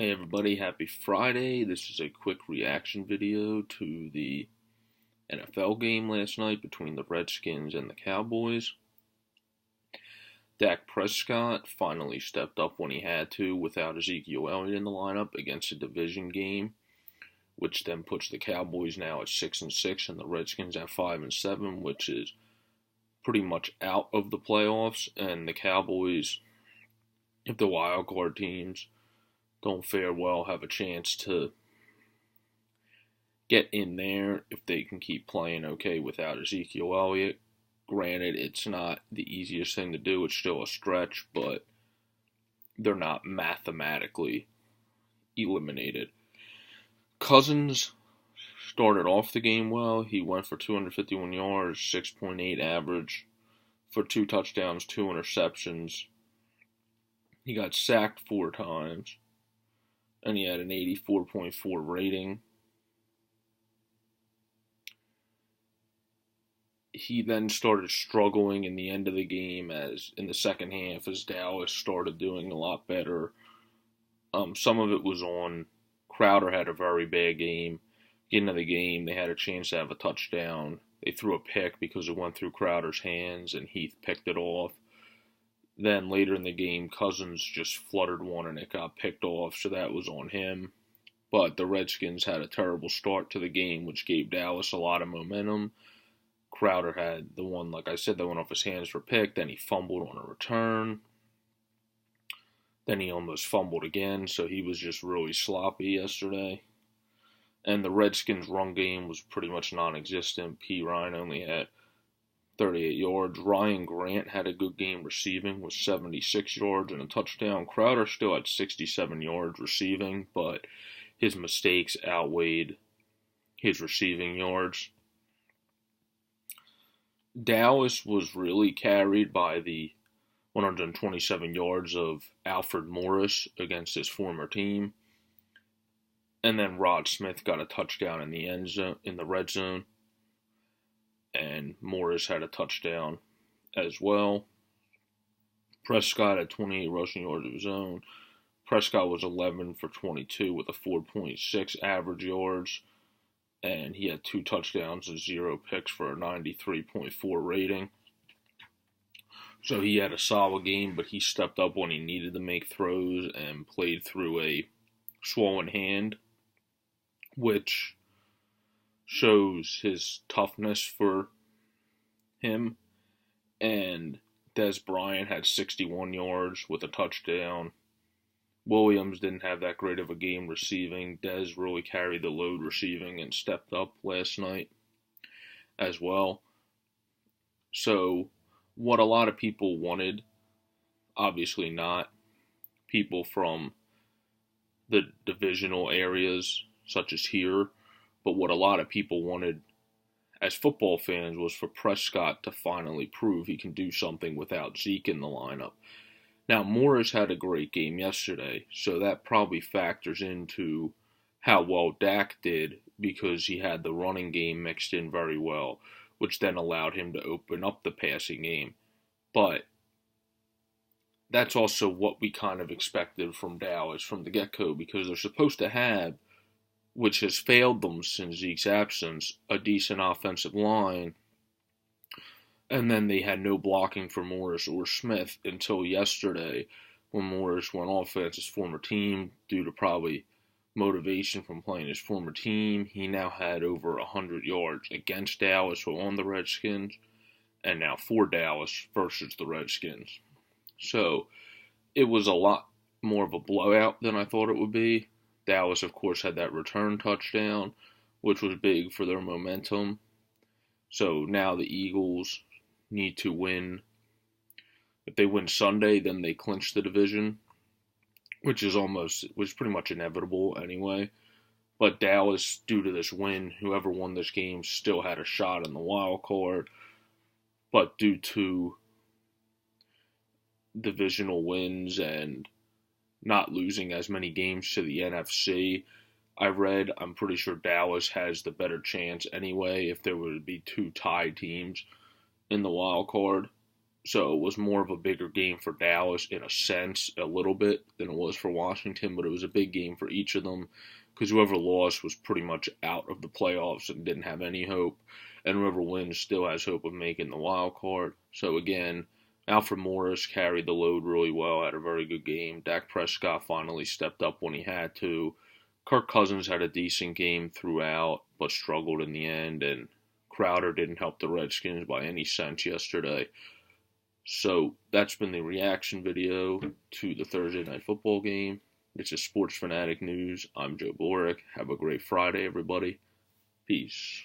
Hey everybody, happy Friday. This is a quick reaction video to the NFL game last night between the Redskins and the Cowboys. Dak Prescott finally stepped up when he had to without Ezekiel Elliott in the lineup against a division game, which then puts the Cowboys now at 6-6 and the Redskins at 5-7, which is pretty much out of the playoffs. And the Cowboys, if the wild card teams don't fare well, have a chance to get in there if they can keep playing okay without Ezekiel Elliott. Granted, it's not the easiest thing to do. It's still a stretch, but they're not mathematically eliminated. Cousins started off the game well. He went for 251 yards, 6.8 average for 2 touchdowns, 2 interceptions. He got sacked 4 times, and he had an 84.4 rating. He then started struggling in the end of the game as in the second half as Dallas started doing a lot better. Some of it was on Crowder had a very bad game. Beginning of the game, they had a chance to have a touchdown. They threw a pick because it went through Crowder's hands, and Heath picked it off. Then later in the game, Cousins just fluttered one, and it got picked off, so that was on him. But the Redskins had a terrible start to the game, which gave Dallas a lot of momentum. Crowder had the one, like I said, that went off his hands for pick. Then he fumbled on a return. Then he almost fumbled again, so he was just really sloppy yesterday. And the Redskins' run game was pretty much non-existent. P. Ryan only had 38 yards. Ryan Grant had a good game receiving with 76 yards and a touchdown. Crowder still had 67 yards receiving, but his mistakes outweighed his receiving yards. Dallas was really carried by the 127 yards of Alfred Morris against his former team. And then Rod Smith got a touchdown in the end zone, in the red zone. And Morris had a touchdown as well. Prescott had 28 rushing yards of his own. Prescott was 11 for 22 with a 4.6 average yards. And he had 2 touchdowns and 0 picks for a 93.4 rating. So he had a solid game, but he stepped up when he needed to make throws and played through a swollen hand, which shows his toughness for him. And Dez Bryant had 61 yards with a touchdown. Williams didn't have that great of a game receiving. Dez really carried the load receiving and stepped up last night as well. So what a lot of people wanted, obviously not people from the divisional areas such as here, but what a lot of people wanted as football fans was for Prescott to finally prove he can do something without Zeke in the lineup. Now, Morris had a great game yesterday, so that probably factors into how well Dak did because he had the running game mixed in very well, which then allowed him to open up the passing game. But that's also what we kind of expected from Dallas from the get-go because they're supposed to have, which has failed them since Zeke's absence, a decent offensive line. And then they had no blocking for Morris or Smith until yesterday when Morris went off against his former team due to probably motivation from playing his former team. He now had over 100 yards against Dallas or on the Redskins, and now for Dallas versus the Redskins. So it was a lot more of a blowout than I thought it would be. Dallas, of course, had that return touchdown, which was big for their momentum. So now the Eagles need to win. If they win Sunday, then they clinch the division, which was pretty much inevitable anyway. But Dallas, due to this win, whoever won this game still had a shot in the wild card. But due to divisional wins and not losing as many games to the NFC, I'm pretty sure Dallas has the better chance anyway if there would be 2 tied teams in the wild card. So it was more of a bigger game for Dallas in a sense, a little bit, than it was for Washington, but it was a big game for each of them because whoever lost was pretty much out of the playoffs and didn't have any hope, and whoever wins still has hope of making the wild card. So again, Alfred Morris carried the load really well, had a very good game. Dak Prescott finally stepped up when he had to. Kirk Cousins had a decent game throughout, but struggled in the end, and Crowder didn't help the Redskins by any sense yesterday. So that's been the reaction video to the Thursday Night Football game. This is Sports Fanatic News. I'm Joe Boric. Have a great Friday, everybody. Peace.